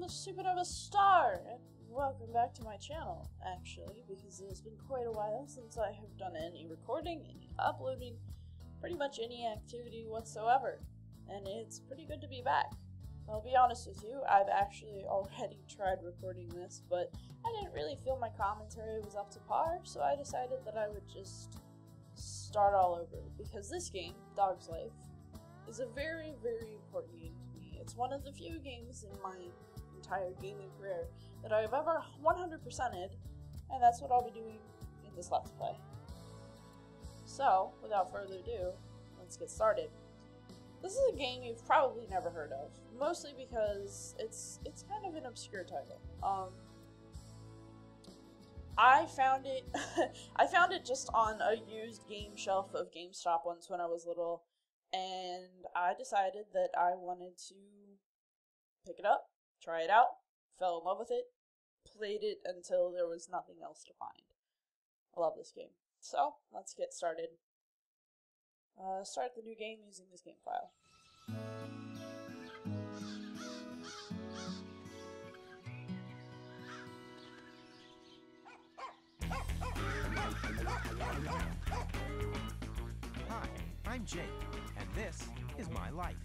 the Supernova Star, and welcome back to my channel, actually, because it has been quite a while since I have done any recording, any uploading, pretty much any activity whatsoever, and it's pretty good to be back. I'll be honest with you, I've actually already tried recording this, but I didn't really feel my commentary was up to par, so I decided that I would just start all over, because this game, Dog's Life, is a very, very important game to me. It's one of the few games in my entire gaming career that I've ever 100%ed, and that's what I'll be doing in this Let's Play. So, without further ado, let's get started. This is a game you've probably never heard of, mostly because it's kind of an obscure title. I found it I found it just on a used game shelf of GameStop once when I was little, and I decided that I wanted to pick it up, try it out, fell in love with it, played it until there was nothing else to find. I love this game. So, let's get started. Start the new game using this game file. Hi, I'm Jake, and this is my life.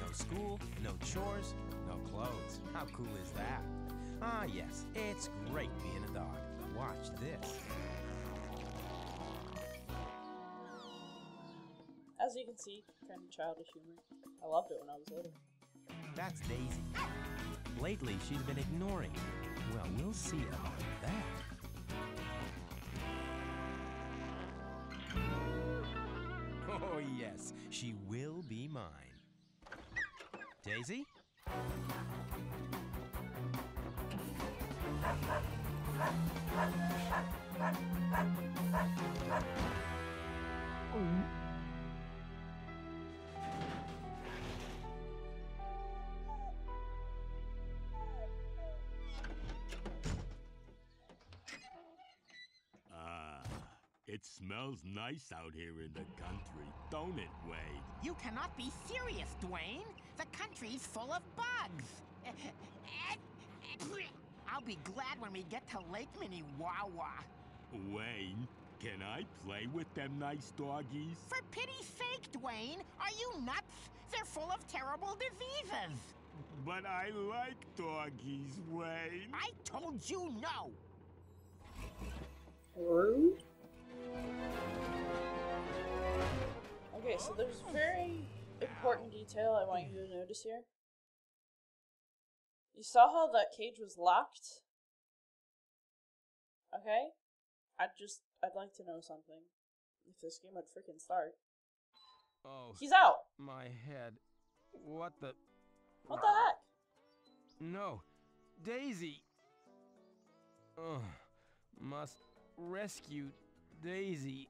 No school, no chores, no clothes. How cool is that? Ah, yes, it's great being a dog. Watch this. As you can see, kind of childish humor. I loved it when I was little. That's Daisy. Lately, she's been ignoring me. Well, we'll see about that. Oh, yes, she will be mine. Daisy? It smells nice out here in the country, don't it, Wade? You cannot be serious, Dwayne. The country's full of bugs. I'll be glad when we get to Lake Minnewawa. Wayne, can I play with them nice doggies? For pity's sake, Dwayne, are you nuts? They're full of terrible diseases. But I like doggies, Wayne. I told you no. Rude? Okay, so there's a very important detail I want you to notice here. You saw how that cage was locked? Okay? I'd like to know something. If this game would freaking start. Oh, He's out! my head. What the... What the heck? No, Daisy. Oh, must rescue Daisy.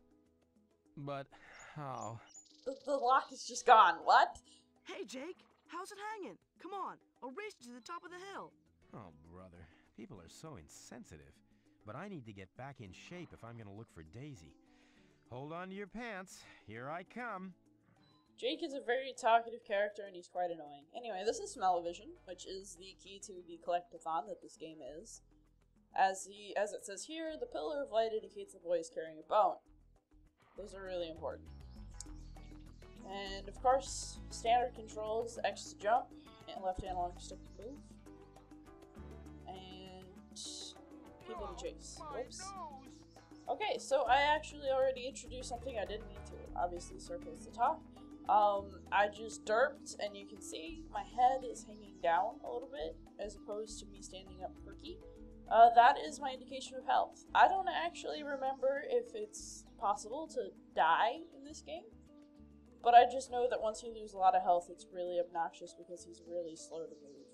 But how? The lock is just gone. What? Hey, Jake, how's it hanging? Come on, I'll race you to the top of the hill. Oh, brother, people are so insensitive. But I need to get back in shape if I'm gonna look for Daisy. Hold on to your pants. Here I come. Jake is a very talkative character and he's quite annoying. Anyway, this is Smell-O-Vision, which is the key to the collectathon that this game is. As it says here, the pillar of light indicates the boy is carrying a bone. Those are really important. And of course, standard controls, X to jump, and left analog stick to move. And people to chase. Whoops. Okay, so I actually already introduced something I didn't need to. Obviously, circles to talk. I just derped, and you can see my head is hanging down a little bit, as opposed to me standing up perky. That is my indication of health. I don't actually remember if it's possible to die in this game, but I just know that once you lose a lot of health, it's really obnoxious because he's really slow to move.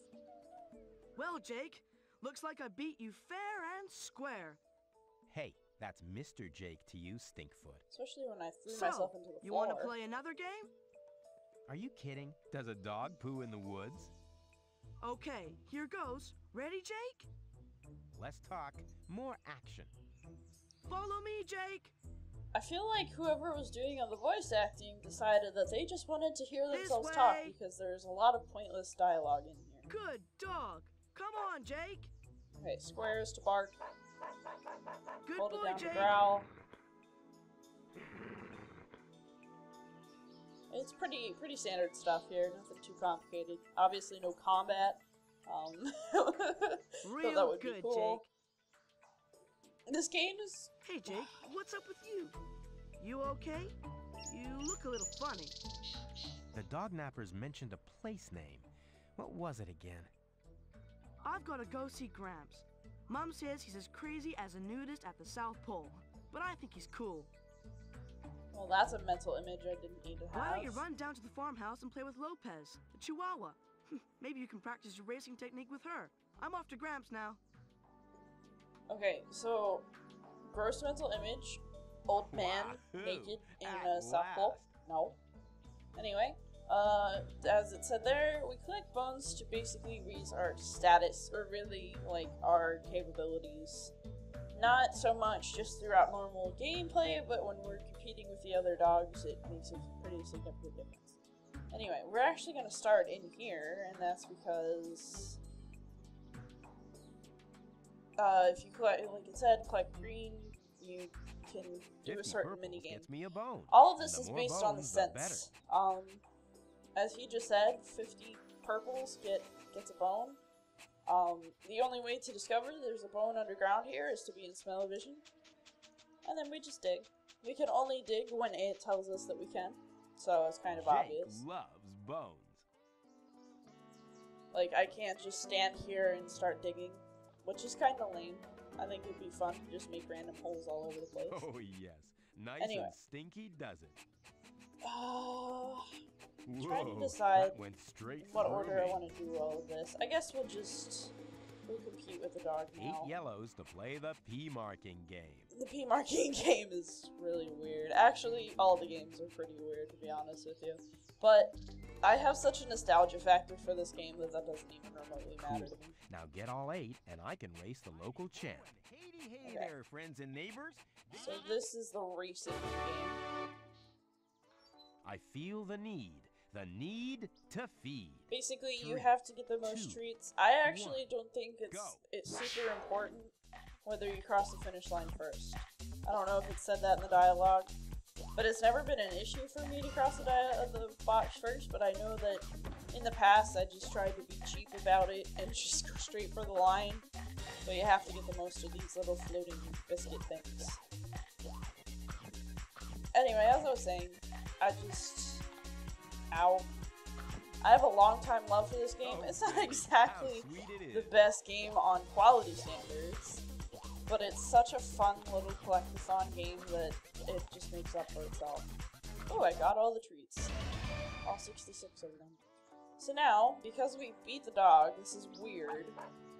Well, Jake, looks like I beat you fair and square. Hey, that's Mr. Jake to you, Stinkfoot. Especially when I threw myself into the floor. You want to play another game? Are you kidding? Does a dog poo in the woods? Okay, here goes. Ready, Jake? Less talk, more action. Follow me, Jake. I feel like whoever was doing all the voice acting decided that they just wanted to hear themselves talk because there's a lot of pointless dialogue in here. Good dog. Come on, Jake. Okay, squares to bark. Good Hold it boy, down Jake. to growl. It's pretty standard stuff here. Nothing too complicated. Obviously, no combat. Thought that Real would be good, cool. Jake. This game is. Hey, Jake, what's up with you? You okay? You look a little funny. The dog nappers mentioned a place name. What was it again? I've got to go see Gramps. Mom says he's as crazy as a nudist at the South Pole, but I think he's cool. Well, that's a mental image I didn't need to have. Why don't you run down to the farmhouse and play with Lopez, the Chihuahua? Maybe you can practice your racing technique with her. I'm off to Gramps now. Okay, so gross mental image, old man Wahoo! naked in At a South Pole. last. No. Anyway, as it said there, we collect bones to basically raise our status, or really like our capabilities. Not so much just throughout normal gameplay, but when we're competing with the other dogs, it makes a pretty significant difference. Anyway, we're actually going to start in here, and that's because if you collect, like it said, collect green, you can do a 50 certain purples minigame. gets me a bone. All of And this the is more based on the bones, the sense. As he just said, 50 purples gets a bone. The only way to discover there's a bone underground here is to be in smell-o-vision. And then we just dig. We can only dig when it tells us that we can. So it's kind of Jake obvious. loves bones. Like, I can't just stand here and start digging, which is kind of lame. I think it'd be fun to just make random holes all over the place. Oh yes, nice Anyway. and stinky does it. Trying to Whoa, decide that went straight what through order I me. want to do all of this. I guess we'll compete with the dog now. 8 yellows to play the P marking game. The P marking game is really weird. Actually, all the games are pretty weird, to be honest with you. But I have such a nostalgia factor for this game that doesn't even remotely matter to me. Now get all 8 and I can race the local champ. Hey Okay. there, friends and neighbors. So this is the racing game. I feel the need to feed. Basically, you 3, have to get the most 2, treats. I actually 1, don't think go. it's super important whether you cross the finish line first. I don't know if it said that in the dialogue, but it's never been an issue for me to cross the box first, but I know that in the past I just tried to be cheap about it and just go straight for the line, but you have to get the most of these little floating biscuit things. Anyway, as I was saying, Ow. I have a long time love for this game. It's not exactly How sweet it the is. best game on quality standards, but it's such a fun little collectathon game that it just makes up for itself. Oh, I got all the treats. All 66 of them. So now, because we beat the dog, this is weird,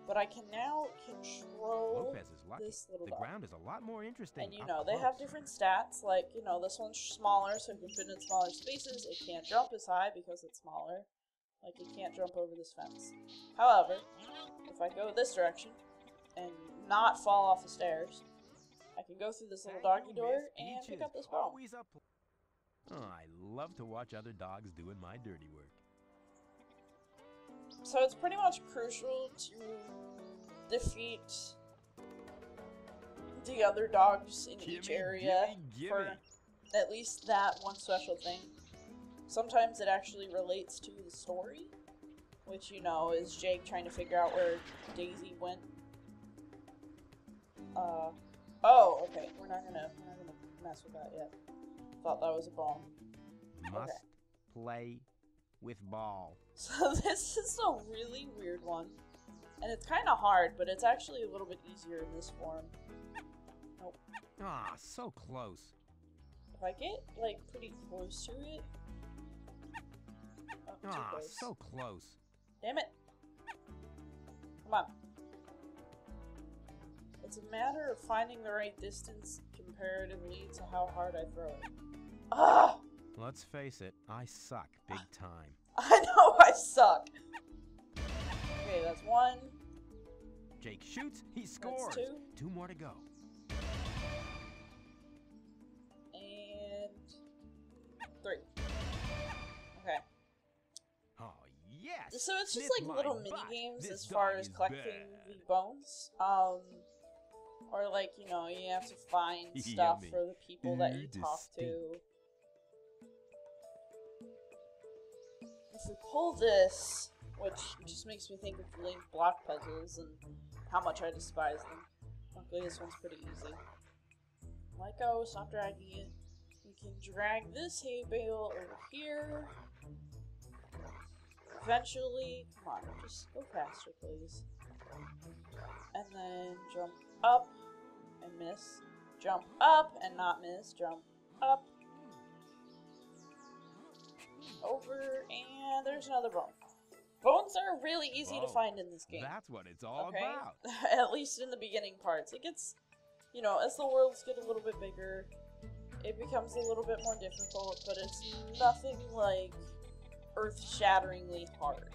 but I can now control Lopez is lucky. this little The dog. ground is a lot more interesting. And you up know, they have close. different stats, like, you know, this one's smaller, so it can fit in smaller spaces. It can't jump as high because it's smaller. Like, it can't jump over this fence. However, if I go this direction and not fall off the stairs, I can go through this little Thank doggy you, door Miss and pick Peaches. up this bone. Always up. Oh, I love to watch other dogs doing my dirty work. So it's pretty much crucial to defeat the other dogs in each Gimme, area gimme, for gimme. at least that one special thing. Sometimes it actually relates to the story, which, you know, is Jake trying to figure out where Daisy went. Oh, okay. We're not gonna mess with that yet. Thought that was a bomb. Must Okay. play with ball. So this is a really weird one. And it's kind of hard, but it's actually a little bit easier in this form. Nope. Ah, so close. If I get, like, pretty close to it... Oh, too Ah, close. so close. Damn it! Come on. It's a matter of finding the right distance comparatively to how hard I throw it. Ah! Let's face it, I suck big time. I know I suck! Okay, that's one. Jake shoots, he scores. two. 2 more to go. And... 3. Okay. Oh, yes! So it's just Sniff like my little butt. mini games This as far dog as is collecting bad. the bones. Or like, you know, you have to find stuff Yummy. for the people that you talk to. Distinct. If we pull this, which just makes me think of Link block puzzles and how much I despise them. Luckily this one's pretty easy. Let go, stop dragging it. We can drag this hay bale over here. Eventually, come on, just go faster, please. And then jump up and miss. Jump up and not miss. Jump up. Over, and there's another bone. Bones are really easy to find in this game. That's what it's all Okay? about. At least in the beginning parts. It gets, you know, as the worlds get a little bit bigger, it becomes a little bit more difficult, but it's nothing like earth-shatteringly hard.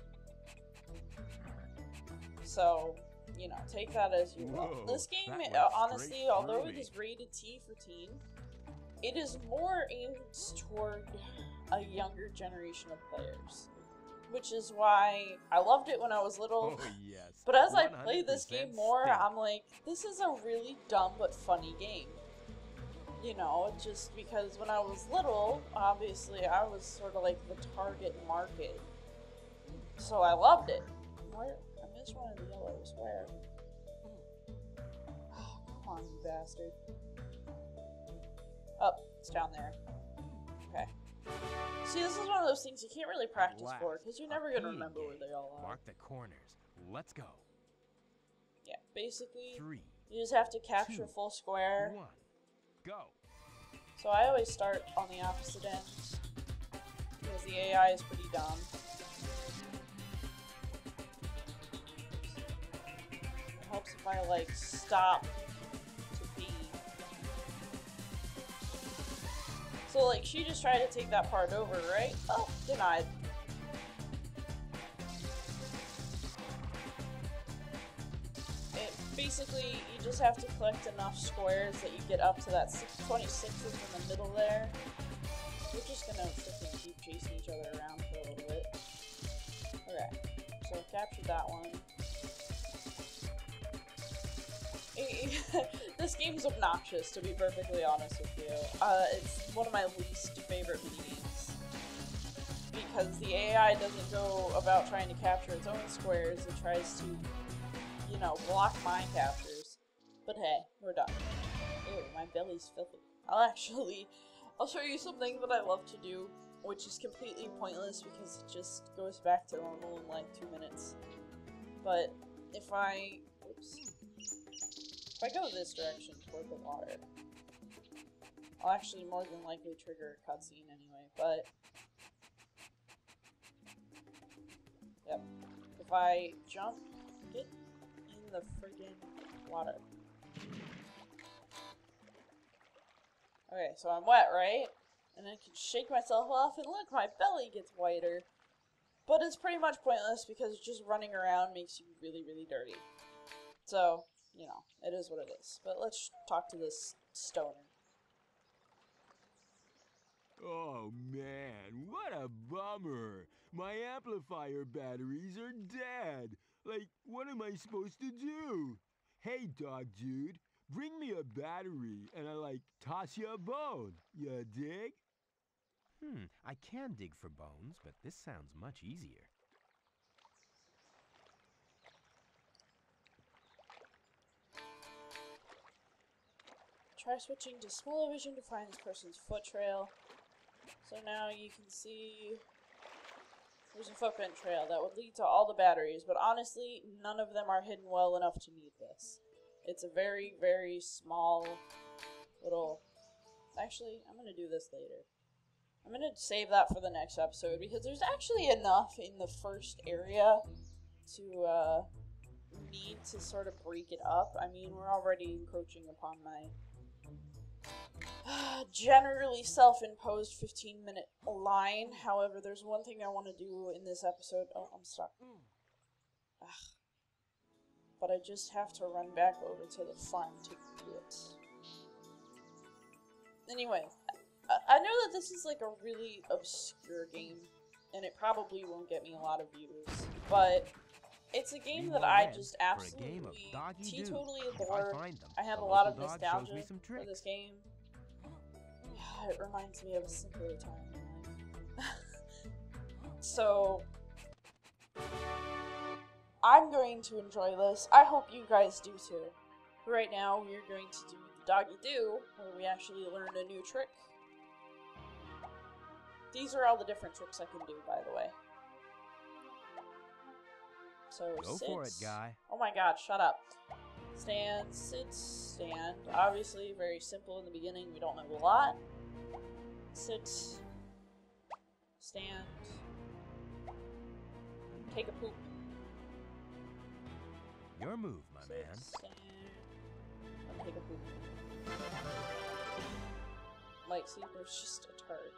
So, you know, take that as you will. Whoa, This game, that went honestly, straight although through it me. is rated T for teen, it is more aimed toward a younger generation of players. Which is why I loved it when I was little. Oh, yes. But as I play this 100% game more, stink. I'm like, this is a really dumb but funny game. You know, just because when I was little, obviously I was sort of like the target market. So I loved it. Where? I missed one of the yellows. Where? Oh, come on, you bastard. Oh, it's down there. Okay. See, this is one of those things you can't really practice Last, for, because you're a never going to painting remember where game. they all are. Mark the corners. Let's go. Yeah, basically, 3, you just have to capture 2, full square. 1, go. So I always start on the opposite end, because the AI is pretty dumb. It helps if I, like, stop to pee. So, like, she just tried to take that part over, right? Oh, denied. Basically, you just have to collect enough squares that you get up to that 626 in the middle there. We're just gonna freaking keep chasing each other around for a little bit. Okay, so I captured that one. This game's obnoxious, to be perfectly honest with you. It's one of my least favorite minigames. Because the AI doesn't go about trying to capture its own squares, it tries to, you know, block my captures. But hey, we're done. Ew, my belly's filthy. I'll show you something that I love to do, which is completely pointless because it just goes back to normal in like 2 minutes. But if I go this direction toward the water, I'll actually more than likely trigger a cutscene anyway, but yep. If I jump, get in the friggin' water. Okay, so I'm wet, right? And I can shake myself off, and look, my belly gets whiter. But it's pretty much pointless because just running around makes you really, really dirty. So, you know, it is what it is. But let's talk to this stoner. Oh man, what a bummer. My amplifier batteries are dead. Like, what am I supposed to do? Hey, Dog Dude, bring me a battery and I toss you a bone. You dig? I can dig for bones, but this sounds much easier. Try switching to smell-o-vision to find this person's foot trail. So now you can see there's a footprint trail that would lead to all the batteries, but honestly, none of them are hidden well enough to need this. It's a very, very small little... Actually, I'm going to do this later. I'm going to save that for the next episode, because there's actually enough in the first area to need to sort of break it up. I mean, we're already encroaching upon my generally self-imposed 15-minute line. However, there's one thing I want to do in this episode. Oh, I'm stuck. Ugh. But I just have to run back over to the farm to do it. Anyway, I know that this is like a really obscure game, and it probably won't get me a lot of views. but it's a game that I just For a game of absolutely, doggy-doo. teetotally If I adore. find them, I have the a lot of local dog shows me nostalgia some for this tricks. game. It reminds me of a simpler time in life. So, I'm going to enjoy this. I hope you guys do too. Right now, we're going to do the doggy do, where we actually learn a new trick. These are all the different tricks I can do, by the way. So, Go sit. for it, guy. Oh my god, shut up. Stand, sit, stand. Obviously, very simple in the beginning. We don't know a lot. Sit. Stand. Take a poop. Your move, my Sit, man. stand. And take a poop. Like, see, there's just a turd.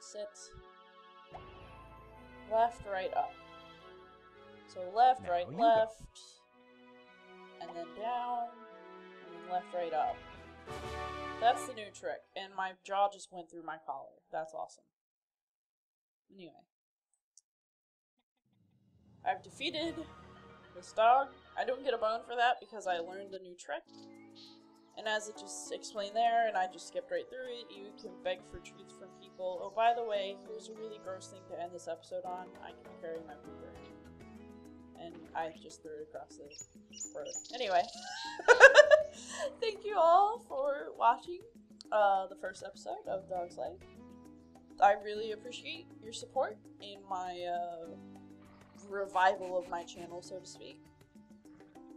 Sit. Left, right, up. So left, Now right, you go. left. And then down. And then left, right, up. That's the new trick. And my jaw just went through my collar. That's awesome. Anyway. I've defeated this dog. I don't get a bone for that because I learned the new trick. And as it just explained there, and I just skipped right through it, you can beg for treats from people. Oh, by the way, here's a really gross thing to end this episode on. I can carry my pooper. And I just threw it across the road. Anyway. Thank you all for watching the first episode of Dog's Life. I really appreciate your support in my revival of my channel, so to speak.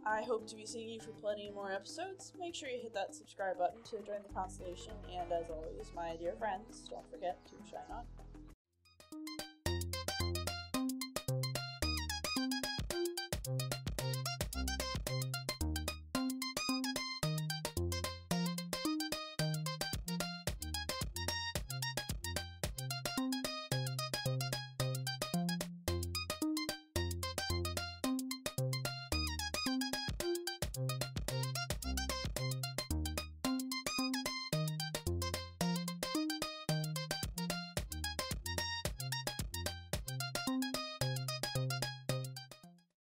I hope to be seeing you for plenty more episodes. Make sure you hit that subscribe button to join the constellation, and as always, my dear friends, don't forget to shine on.